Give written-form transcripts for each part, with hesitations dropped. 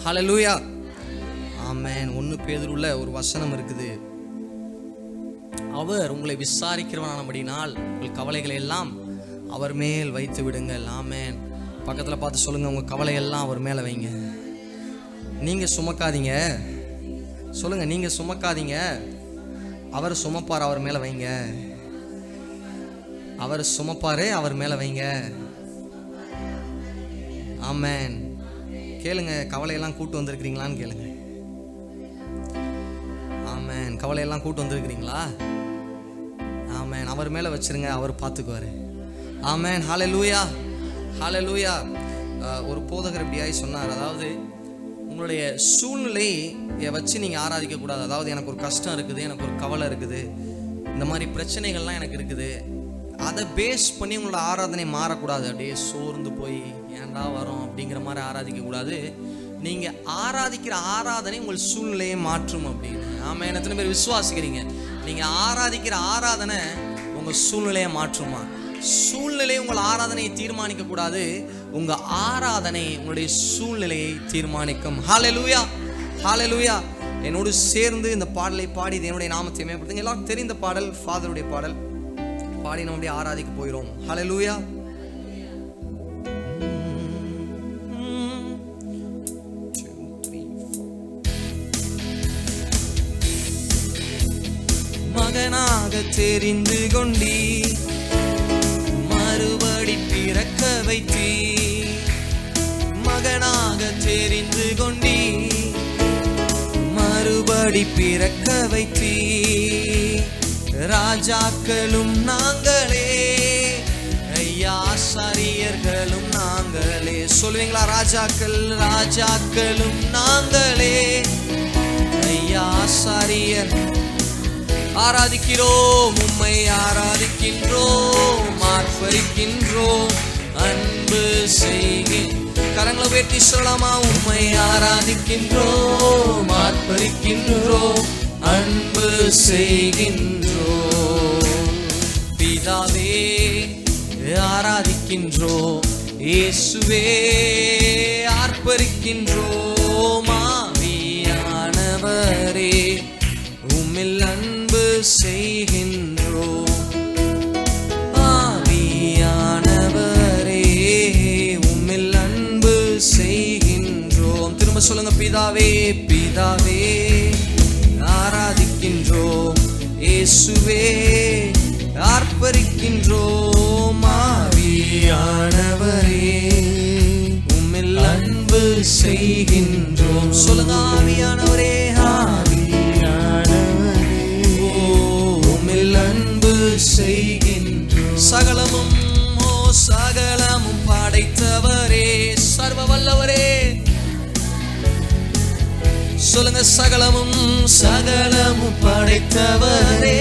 ஹல்லேலூயா, ஆமென். 1 பேதுருல ஒரு வசனம் இருக்குது. அவர் உங்களை விசாரிக்கிறவனானபடினால் உங்கள் கவலைகளை எல்லாம் அவர் மேல் வைத்து விடுங்கள். ஆமென். பக்கத்தில் பார்த்து சொல்லுங்க, உங்கள் கவலையெல்லாம் அவர் மேலே வைங்க. நீங்கள் சுமக்காதீங்க. சொல்லுங்க, நீங்கள் சுமக்காதீங்க, அவர் சுமப்பார், அவர் மேலே வைங்க. அவர் சுமப்பாரு, அவர் மேலே வைங்க. ஆமென். கேளுங்க, கவலையெல்லாம் கூட்டு வந்திருக்கிறீங்களான்னு கேளுங்க. ஆமென். கவலையெல்லாம் கூட்டு வந்திருக்கிறீங்களா? ஆமென். அவர் மேலே வச்சிருங்க, அவர் பார்த்துக்குவாரு. ஆமென். ஹல்லேலூயா, ஹல்லேலூயா. ஒரு போதகர் இப்படியாய் சொன்னார், அதாவது உங்களுடைய சூழ்நிலையை வச்சு நீங்கள் ஆராதிக்கக்கூடாது. அதாவது எனக்கு ஒரு கஷ்டம் இருக்குது, எனக்கு ஒரு கவலை இருக்குது, இந்த மாதிரி பிரச்சனைகள்லாம் எனக்கு இருக்குது, அதை பேஸ் பண்ணி உங்களோட ஆராதனை மாறக்கூடாது. அப்படியே சோர்ந்து போய் ஏன்டா வரோம் அப்படிங்கிற மாதிரி ஆராதிக்கக்கூடாது. நீங்கள் ஆராதிக்கிற ஆராதனை உங்கள் சூழ்நிலையை மாற்றும் அப்படின்னு. ஆமாம், எத்தனை பேர் விசுவாசிக்கிறீங்க? நீங்கள் ஆராதிக்கிற ஆராதனை உங்கள் சூழ்நிலையை மாற்றுமா? சூழ்நிலை உங்கள் ஆராதனையை தீர்மானிக்கக்கூடாது, உங்கள் ஆராதனை உங்களுடைய சூழ்நிலையை தீர்மானிக்கும். ஹல்லேலூயா, ஹல்லேலூயா. என்னோடு சேர்ந்து இந்த பாடலை பாடி என்னுடைய நாமத்தை மேம்படுத்துங்க. எல்லாரும் தெரிந்த பாடல், ஃபாதருடைய பாடல் பாடி நம்ம அப்படியே ஆராதிக்க போயிடும். ஹல்லேலூயா. மகனாக தெரிந்து கொண்டீ, மறுபடி பிறக்க வைத்தீ. மகனாக தெரிந்து கொண்டீ, மறுபடி பிறக்க வைத்தீ. ராஜாக்களும் நாங்களே ஐயா, ஆசாரியர்களும் நாங்களே. சொல்லுவீங்களா? ராஜாக்கள், ராஜாக்களும் நாங்களே ஐயா, ஆசாரியர். ஆராதிக்கிறோம், உம்மை ஆராதிக்கின்றோம், ஆர்ப்பரிக்கின்றோம், அன்பு செய்கின்றோம். கரங்களை உயர்த்தி சொல்லலாமா? உம்மை ஆராதிக்கின்றோம், ஆர்ப்பரிக்கின்றோம், அன்பு செய்கின்றோம். பிதாவே ஆராதிக்கின்றோம், இயேசுவே ஆர்ப்பரிக்கின்றோம், ஆவியானவரே உம்மில் அன்பு செய்கின்றோம். ஆவியானவரே உம்மில் அன்பு செய்கின்றோம். திரும்ப சொல்லுங்க, பிதாவே, பிதாவே ஆராதிக்கின்றோம், இயேசுவே ஆர்ப்பரிக்கின்றோம், ஆவியானவரே உம்மில் அன்பு செய்கின்றோம். சொல்லுங்க, ஆவியானவரே, ஆவியானவரே உம்மில் அன்பு செய்கின்றோம். சகலமும் சகலமும் படைத்தவரே, சர்வ வல்லவரே. சொல்லுங்க, சகலமும் சகலமும் படைத்தவரே,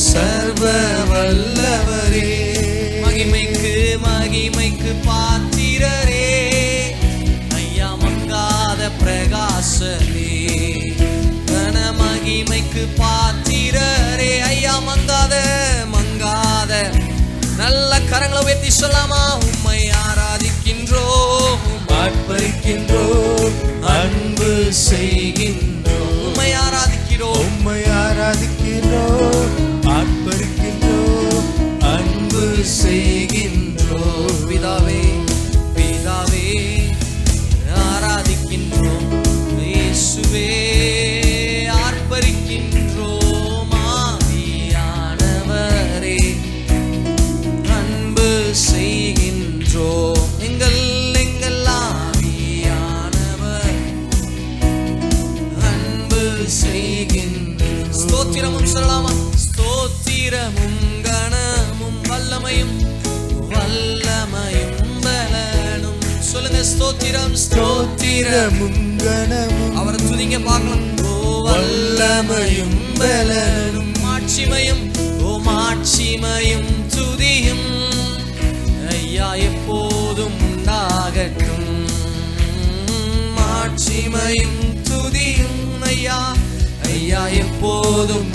சர்வ வல்லவரே. மகிமைக்கு மகிமைக்கு பாத்திரரே ஐயா, மங்காத பிரகாசமே. கன மகிமைக்கு பாத்திரரே ஐயா, மங்காத மங்காத. நல்ல கரங்களை உயர்த்தி சொல்லாமா? உம்மை ஆராதிக்கின்றோம், ஆர்ப்பரிக்கின்றோம், அன்பு செய்கின்றோம். உம்மை ஆராதிக்கிறோம், உம்மை ஆராதிக்கிறோம், ஆர்ப்பரிக்கின்றோம், அன்பு செய்கின்றோம். பிதாவே, பிதாவே ஆராதிக்கின்றோம், இயேசுவே ஆர்ப்பரிக்கின்றோம், ஆவியானவரே அன்பு செய்கின்றோம். எங்கள் ஆவியானவர் அன்பு செய்கின்றோம். ஸ்தோத்திரமும் சொல்லலாமா? ஸ்தோத்திரமும் கனமும் வல்லமையும் வல்லமையும் பலனும். சொல்லுங்க, ஸ்தோத்திரம், ஸ்தோத்திரமும் கனமும். அவரை துதிங்க பார்க்கலாம். ஓ வல்லமையும் பலனும், மாட்சிமையும், ஓ மாட்சிமையும் துதியும் ஐயா எப்போதும் உண்டாகட்டும். மாட்சிமையும் துதியும் ஐயா, ஐயா எப்போதும்.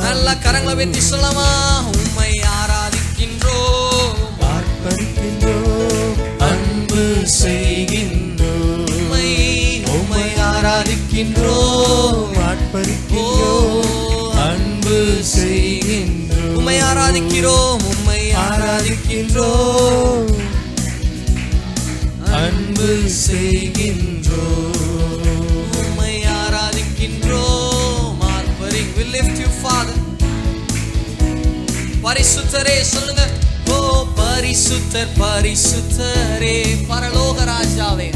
நல்ல கரங்களை வெற்றி சொல்லலாமா? உம்மை ஆராதிக்கின்றோம், ஆர்ப்பரிக்கின்றோம், அன்பு செய்கின்றோம். உம்மை ஆராதிக்கின்றோம், ஆர்ப்பரிக்கின்றோம், அன்பு செய்கின்றோம். உம்மை ஆராதிக்கிறோம், உம்மை ஆராதிக்கின்றோம், அன்பு செய்கின்றோம். உம்மை ஆராதிக்கின்றோம். ஆர்ப்பரிங். We lift you, Father. பரிசுத்தரே சொல்லுங்க. ஓ பரிசுத்தர் பரிசுத்தரே, பரலோக ராஜாவே.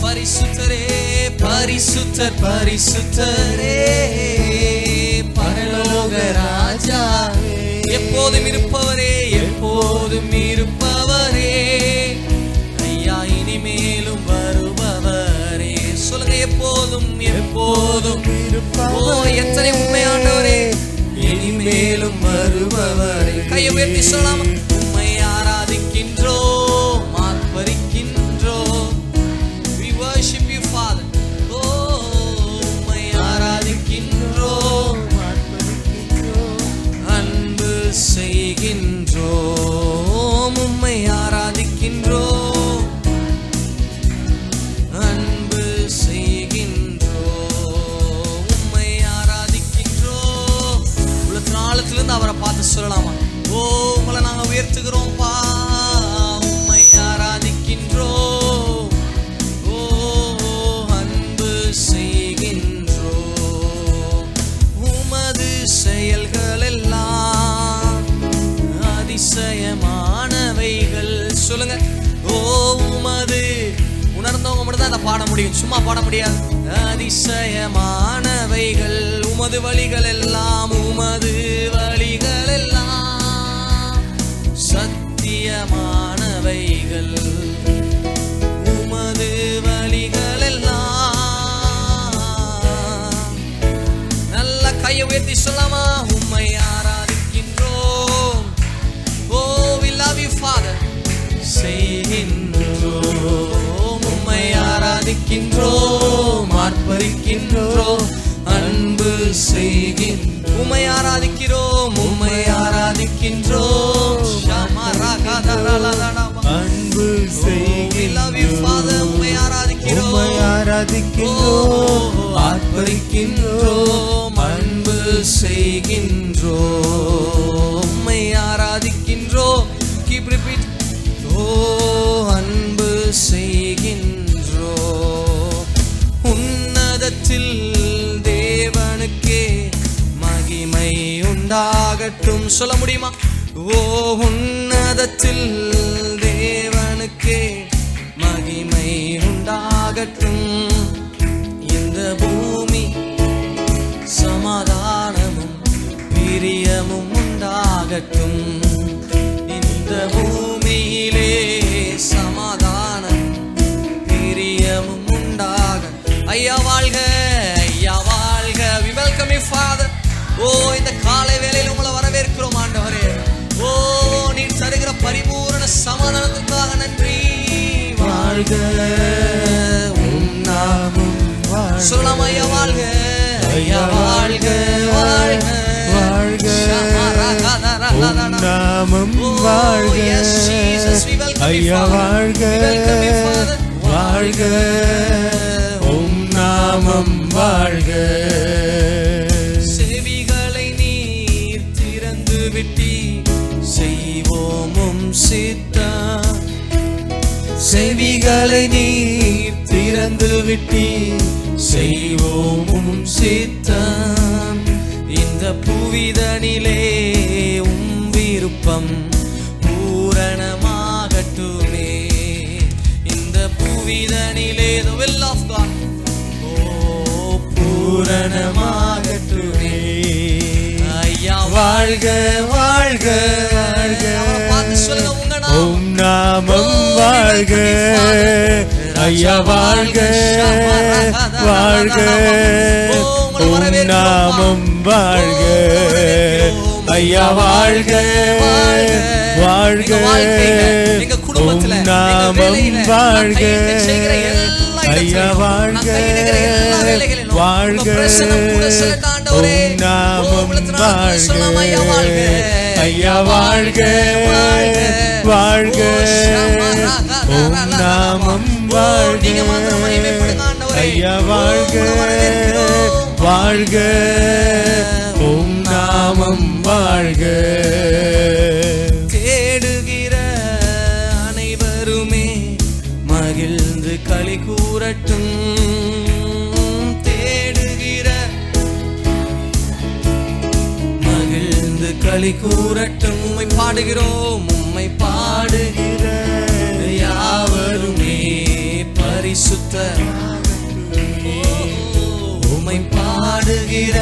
பரிசுத்தரே பரிசுத்தர் பரிசுத்தரே, பரலோக ராஜாவே. எப்போதும் இருப்பவரே, எப்போதும் இருப்பவரே, ஐயா இனிமேலும் வருபவரே. சொல்லுங்க. எப்போதும் எப்போதும் இருப்பவரே. ஓ எத்தனை உண்மையானவரே, இனிமேலும் வருபவரே. கையை உயர்த்தி சொல்லலாமா? உம்மை ஆராதிக்கின்றோம், ஆர்ப்பரிக்கின்றோம். We worship you, Father. ஓ உம்மை ஆராதிக்கின்றோம், ஆர்ப்பரிக்கின்றோம், அன்பு செய்கின்றோம். உம்மை ஆராதிக்கின்றோம், அன்பு செய்கின்றோம், உம்மை ஆராதிக்கின்றோம். உள்ளத்திலிருந்து அவரை பார்த்து சொல்லலாமா? ஓ உங்களை நாங்க உயர்த்துகிறோம்ப்பா, உம்மை ஆராதிக்கின்றோம், ஓ அன்பு செய்கின்றோம். உமது செயல்கள் எல்லாம் அதிசயமானவைகள். சொல்லுங்க. ஓ உமது, உணர்ந்தவங்க மட்டும் தான் அதை பாட முடியும், சும்மா பாட முடியாது. அதிசயமானவைகள் உமது வழிகள் எல்லாம், உமது வழிகள் எல்லாம் சத்தியமானவைகள், உமது வழிகள் எல்லாம். நல்ல கையை உயர்த்தி சொல்லாமா? உம்மை ஆராதிக்கின்றோம். ஓ we love you, Father. செய்கின்றோம், உம்மை ஆராதிக்கின்றோம், ஆர்ப்பரிக்கின்றோம், அன்பு செய்கின்றோம். உம்மை ஆராதிக்கிறோம், உம்மை ஆராதிக்கின்றோம், அன்பு செய்கின்றோம். we love you, Father. உம்மை ஆராதிக்கிறோம், உம்மை ஆராதிக்கின்றோம், ஆர்ப்பரிக்கின்றோம், அன்பு செய்கின்றோம், உம்மை ஆராதிக்கின்றோம். Keep repeat. ஓ அன்பு செய்கின்றோம். உன்னதத்தில் தேவனுக்கே மகிமை உண்டாகட்டும். சொல்ல முடியுமா? ஓ உன்னதத்தில் தேவனுக்கே மகிமை உண்டாகட்டும். இந்த பூமி சமாதானமும் பிரியமும் உண்டாகட்டும். இந்த பூமியிலே சமாதானம் பிரியமும் உண்டாக. ஐயா வாழ்க, ஐயா வாழ்க. We welcome you, Father. ஓ இந்த காலை வேளையில் உங்களை வரவேற்கிறோம் ஆண்டவரே. ஓ நீர் தருகிற பரிபூரண சமாதானத்துக்காக நன்றி. வாழ்க, உம் நாமம் வாழ்க. சொல்லலாம். ஐயா வாழ்க, ஐயா வாழ்க, வாழ்க, வாழ்க, உம் நாமம் வாழ்க. ஐயா வாழ்க, வாழ்க, உம் நாமம் வாழ்க. செவிகளை நீர் திறந்து விட்டி செய்வோமும் சித்தம். செவிகளை நீர் திறந்து விட்டி செய்வோமும் சித்தம். இந்த புவிதனிலே உம் விருப்பம் பூரணமாகட்டுமே. இந்த புவிதனிலே the will of God ஓ பூரணமாகட்டுமே. ஐயா வாழ்க, வாழ்க, வாழ்க. பார்த்து சொல்லுங்க. உம் நாமம் வாழ்க. ஐயா வாழ்க, வாழ்க, உம் நாமம் வாழ்க. ஐயா வாழ்க, வாழ்க, உம் நாமம் வாழ்க. ஐயா வாழ்க வாழ்க உம் நாமம் வாழ்க ஐயா வாழ்க வாழ்க உம் நாமம் வாழ்க ஐயா வாழ்க வாழ்க உம் நாமம் வாழ்க. தேடுகிற அனைவருமே மகிழ்ந்து களி கூறட்டும். தேடுகிற மகிழ்ந்து களி கூறட்டும். உம்மை பாடுகிறோம், உம்மை பாடுகிற யாவருமே பரிசுத்த. உம்மை பாடுகிற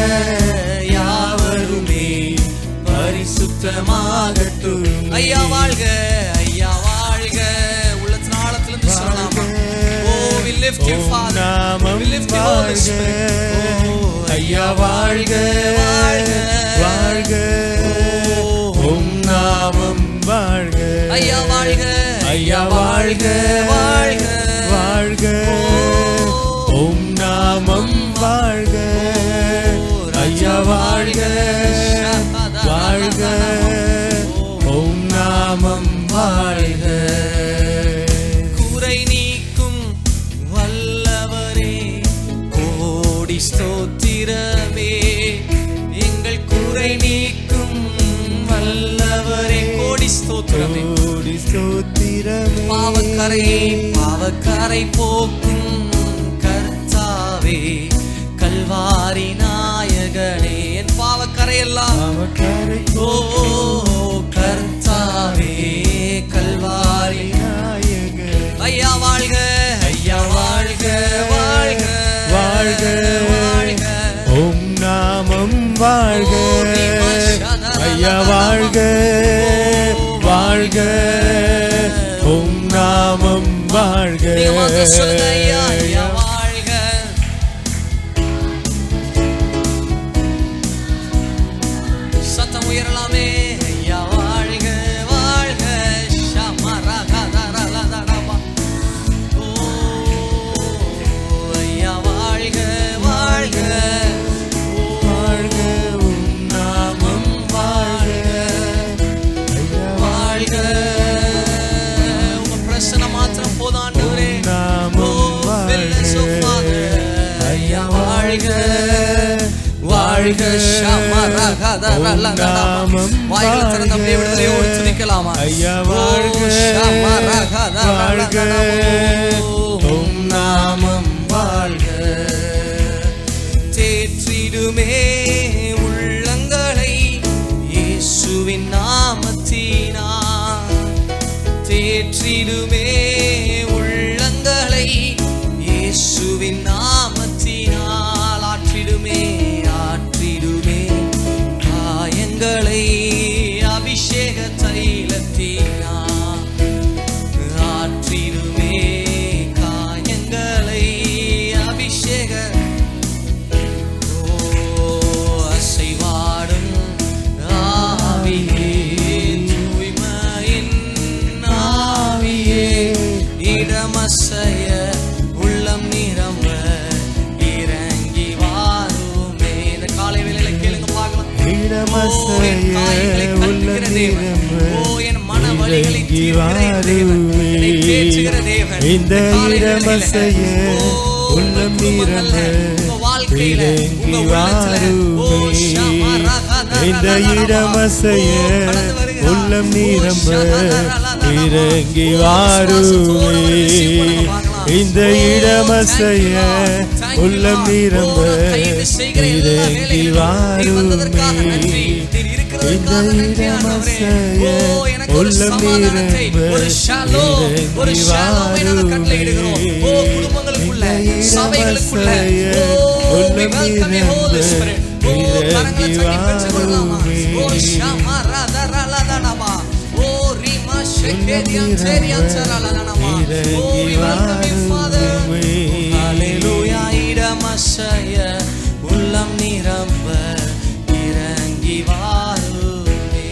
யாவருமே பரிசுத்தமாகட்டும். ஐயா வாழ்க, ஐயா வாழ்க. உள்ளத்தின் ஆழத்திலிருந்து சொல்லலாமா? Oh, we lift you, Father. We lift you, Holy Spirit. Oh, ஐயா வாழ்க, வாழ்க உம் நாமம் வாழ்க ஐயா வாழ்க, ஐயா வாழ்க வாழ்க வாழ்க உம் நாமம் வாழ்க ஐயா வாழ்க வாழ்க உம் நாமம் வாழ்க. குறை நீக்கும் வல்லவரே கோடி ஸ்தோத்திரமே. எங்கள் குறை நீக்கும் வல்லவரே கோடி ஸ்தோத்திரமே. கோடி ஸ்தோத்திரமே. பாவக்கரை போக்கும் கர்த்தாவே கல்வாரி நாயகனே. என் பாவக்கரை எல்லாம் ஓ கர்த்தாவே கல்வாரி நாயகனே. ஐயா வாழ்க, ஐயா வாழ்க வாழ்க வாழ்க வாழ்க உம் நாமம் வாழ்க ஐயா வாழ்க வாழ்க உம் நாமம் வாழ்க. ஐயா ஐயா வாழ்க. சத்தம் உயரலாமே. ஐயா வாழ்க வாழ்க ஷமரகதரலதரபா. ஓ ஐயா வாழ்க வாழ்க வாழ்க உம் நாமம் வாழ்க வாழ்க. உங்க பிரசன்னம் மாத்திரம் போதாண்டவரே. ஐயா வாழ்க வாழ்க ஷமரகதரலதரபா. வாய்கள் திறந்து அப்படியே விடுதலையோடு துதிக்கலாமா? ஐயா வாழ்க வாழ்க உம் நாமம் வாழ்க. தேற்றிடுமே உள்ளங்களை இயேசுவின் நாமத்தினால். தேற்றிடுமே உள்ளங்களை இயேசுவின் நாமத்தினால். ஆற்றிடுமே ஆற்றிடுமே காயங்களை அபிஷேக தைலத்தினால். ஆற்றிடுமே காயங்களை அபிஷேக. ஓ அசைவாடும் ஆவியே தூய்மையின் ஆவியே இடமசைய உள்ளம் நிரம்ப இறங்கி வாருமே. இந்த காலை வேளையில கேளுங்க பார்க்கலாம். இடமசைய உள்ளம் நிரம்ப என் மன வலிகளை தீர்க்கிற தேவன், என்னை தேற்றுகிற தேவன். இந்த இடமசைய உள்ளம் நிரம்ப இறங்கி வாருமே. இந்த இடமசைய உள்ளம் நிரம்ப இறங்கி வாருமே. இந்த இடமசைய உள்ளம் நிரம்ப இறங்கி வாருமே. இந்த இடமசைய உள்ளம் நிரம்ப இறங்கி வாருமே. சபைகளுக்குள்ள உள்ளம் நிரம்ப இறங்கி வாருமே. உள்ளம் நிரம்ப இறங்கி வாருமே.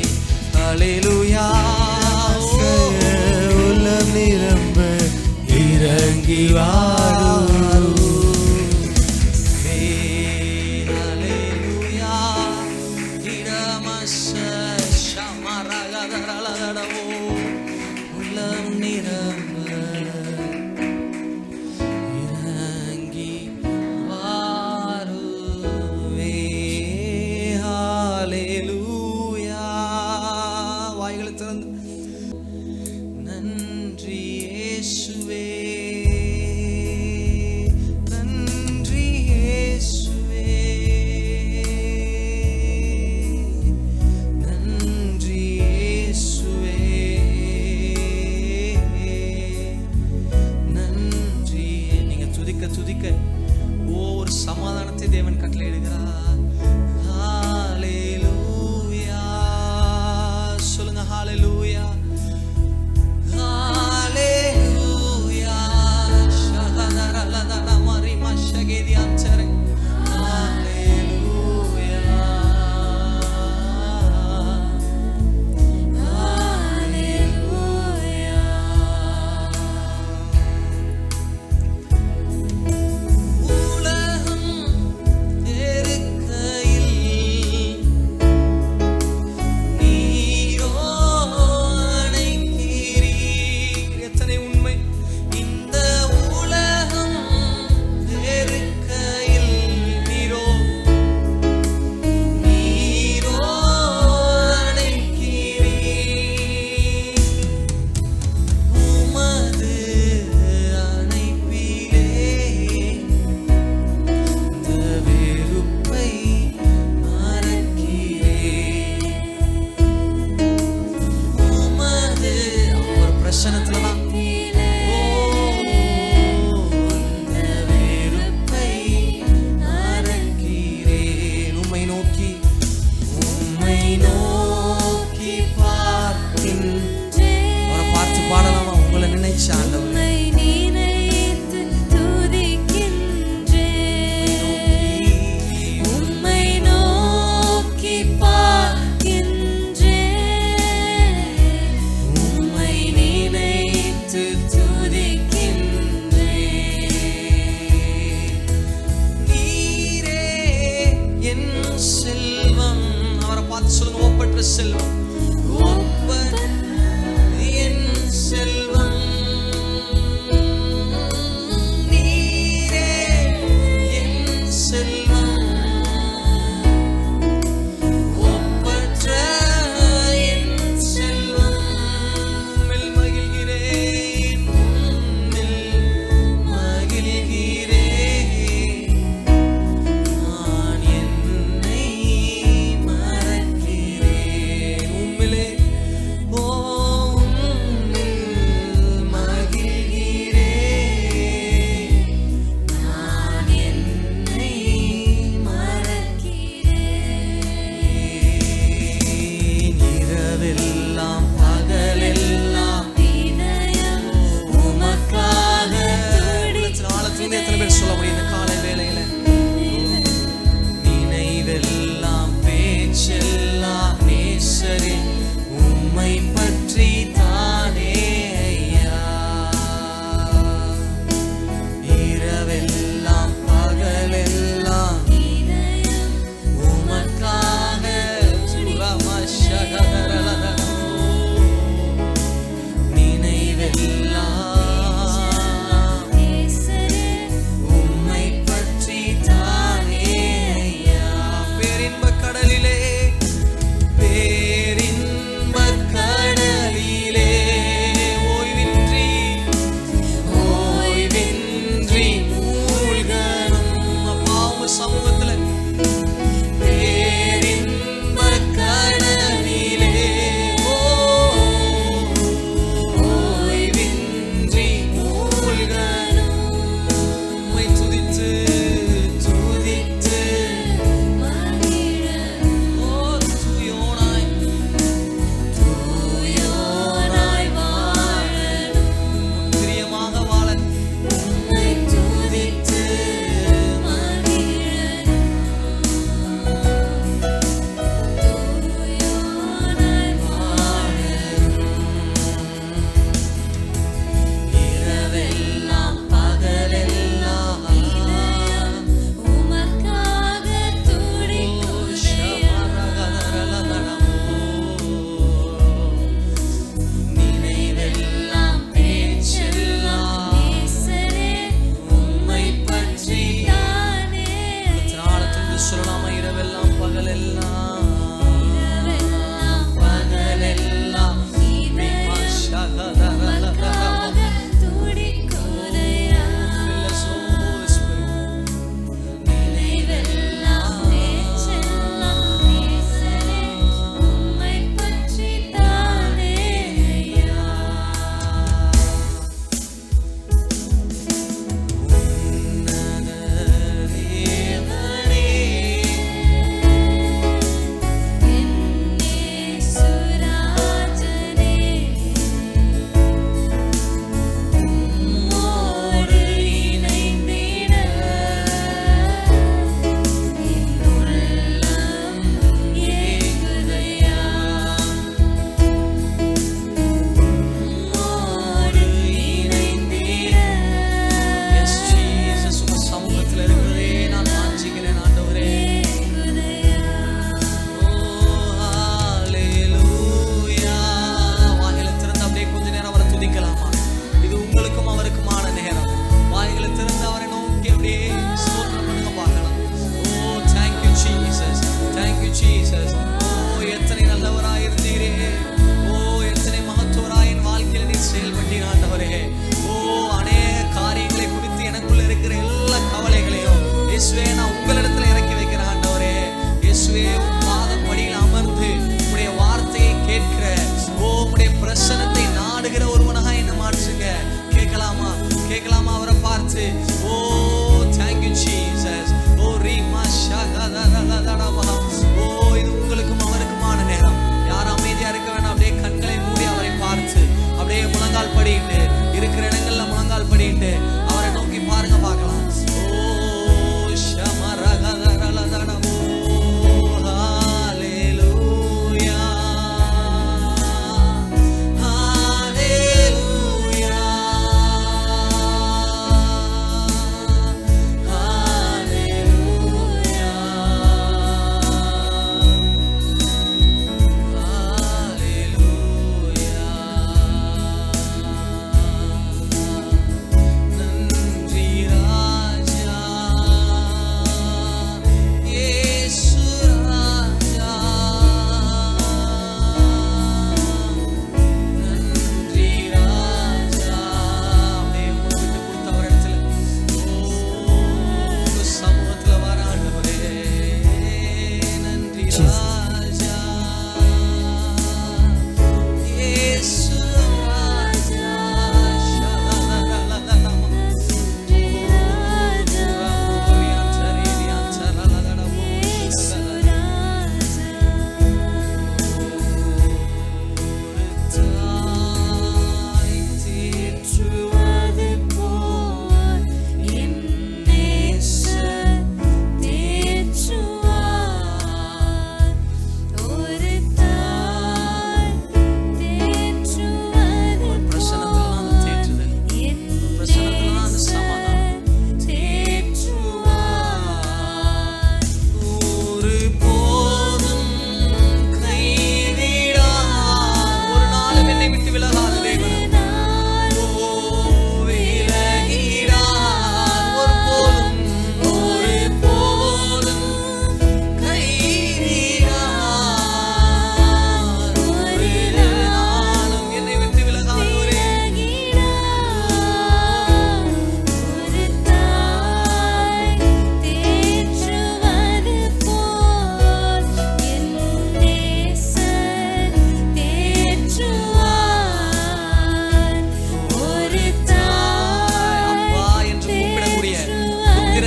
அல்லேலூயா. உள்ளம் நிரம்ப இறங்கி வாருமே. துதிக்க ஒரு சமாதானத்தை தேவன் கட்டளையிடுகிறார். ஹalleluya சொல்லுங்க. ஹalleluya ஹalleluya ஷதரலதன மரிமா ஷகேதி அச்சரே. ஹalleluya ஹalleluya. உலகம் வெறுக்கையில்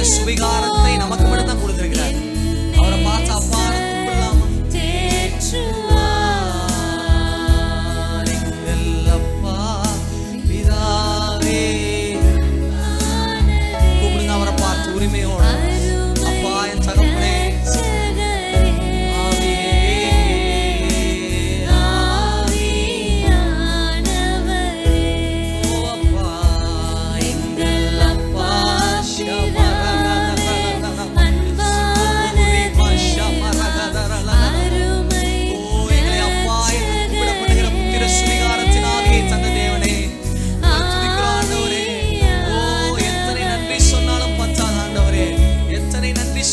புத்திர சுவிகாரத்தை நமக்கு மட்டும் தான் கொடுத்திருக்கிறார். அவரை பார்த்து அப்பா கூப்பிடலாமா? எங்கள் அப்பா பிதாவே கூப்பிடுங்க அவரை பார்த்து உரிமையோட. அப்பா என் தகப்பனே,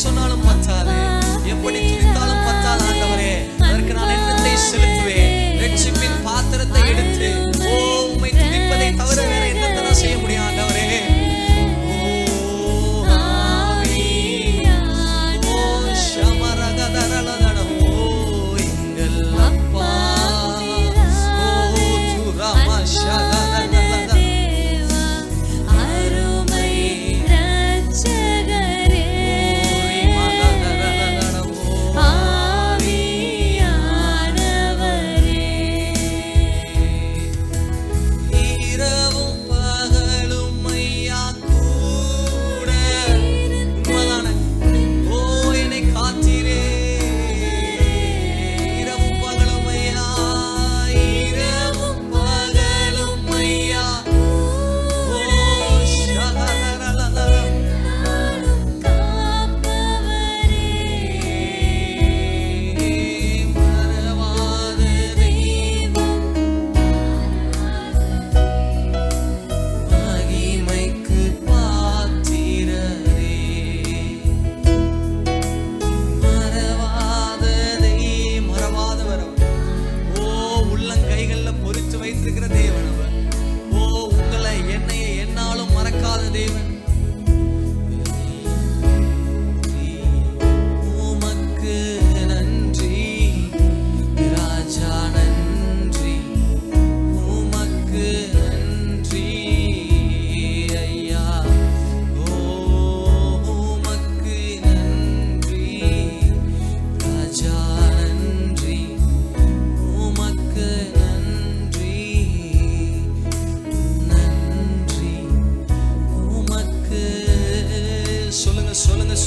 சொன்னாலும் பத்தாது, எப்படி துதித்தாலும் பத்தாது ஆண்டவரே. அதற்கு நான் என்னத்தை செலுத்துவேன்? ரட்சிப்பின் பாத்திரத்தை எடுத்து உம்மை துதிப்பதை தவிர வேற என்னத்தை நான் செய்ய முடியும் ஆண்டவரே? எங்கள் அப்பா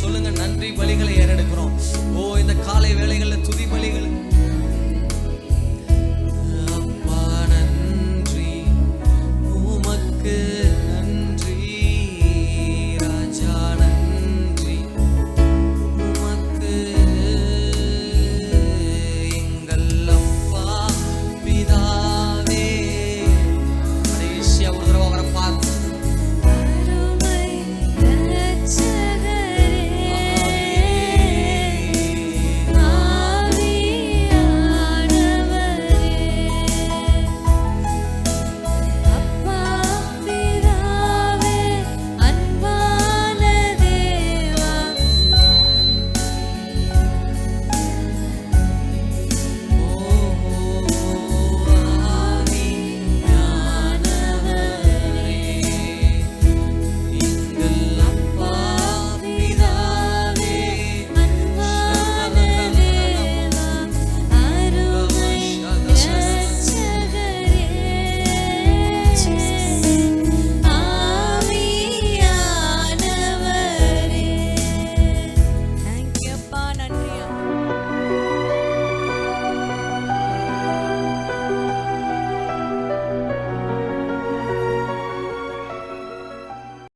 சொல்லுங்க நன்றி பலிகளை ஏறெடுக்கிறோம். இந்த காலை வேளைகளில் துதி பலிகள்